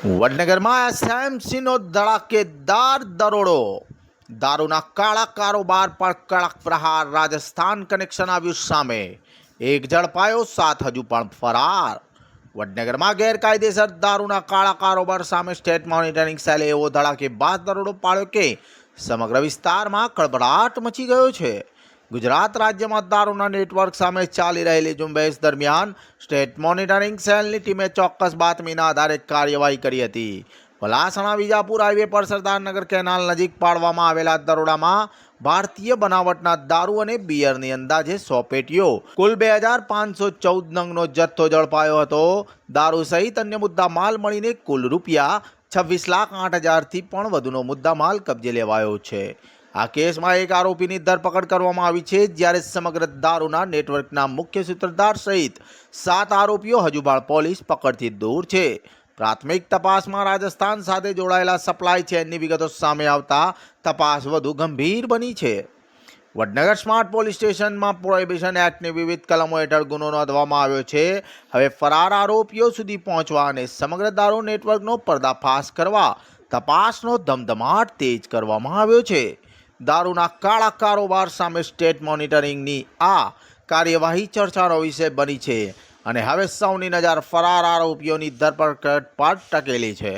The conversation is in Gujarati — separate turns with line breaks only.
વડનગરમાં એસએમસીનો ધડાકેદાર દરોડો, દારૂના કાળા કારોબાર પર કડક પ્રહાર. રાજસ્થાન કનેક્શન આવ્યું સામે, એક ઝડપાયો, 7 હજુ પણ ફરાર. વડનગરમાં ગેરકાયદેસર દારૂના કાળા કારોબાર સામે સ્ટેટ મોનિટરિંગ સેલે એવો ધડાકેબાજ દરોડો પાડ્યો કે સમગ્ર વિસ્તારમાં ખળભળાટ મચી ગયો છે. ગુજરાત રાજ્યમાં દારૂના નેટવર્ક સામે ચાલી રહેલી ઝુંબેશ દરમિયાન સ્ટેટ મોનિટરિંગ સેલની ટીમે ચોક્કસ બાતમીના આધારે કાર્યવાહી કરી હતી. પલાસણા વિજાપુર હાઈવે પર સરદારનગર કેનાલ નજીક પાડવામાં આવેલા દરોડામાં ભારતીય બનાવટના દારૂ અને બિયરની અંદાજે 100 પેટીઓ, કુલ 2514 નંગનો જથ્થો ઝડપાયો હતો. દારૂ સહિત અન્ય મુદ્દા માલ મળીને કુલ રૂપિયા 26,08,000થી પણ વધુનો મુદ્દા માલ કબજે લેવાયો છે. આ કેસમાં એક આરોપીની ધરપકડ કરવામાં આવી છે, જ્યારે સમગ્ર દારૂના નેટવર્કના મુખ્ય સૂત્રધાર સહિત 7 આરોપીઓ હજુ પણ પોલીસ પકડથી દૂર છે. પ્રાથમિક તપાસમાં રાજસ્થાન સાથે જોડાયેલા સપ્લાય ચેનની વિગતો સામે આવતા તપાસ વધુ ગંભીર બની છે. વડનગર સ્માર્ટ પોલીસ સ્ટેશનમાં પ્રોહિબિશન એક્ટની વિવિધ કલમો હેઠળ ગુનો નોંધવામાં આવ્યો છે. હવે ફરાર આરોપીઓ સુધી પહોંચવા અને સમગ્ર દારૂ નેટવર્કનો પર્દાફાશ કરવા તપાસનો ધમધમાટ તેજ કરવામાં આવ્યો છે. દારૂના કાળા કારોબાર સામે સ્ટેટ મોનિટરિંગની આ કાર્યવાહી ચર્ચાનો વિષય બની છે અને હવે સૌની નજર ફરાર આરોપીઓની ધરપકડ પર ટકેલી છે.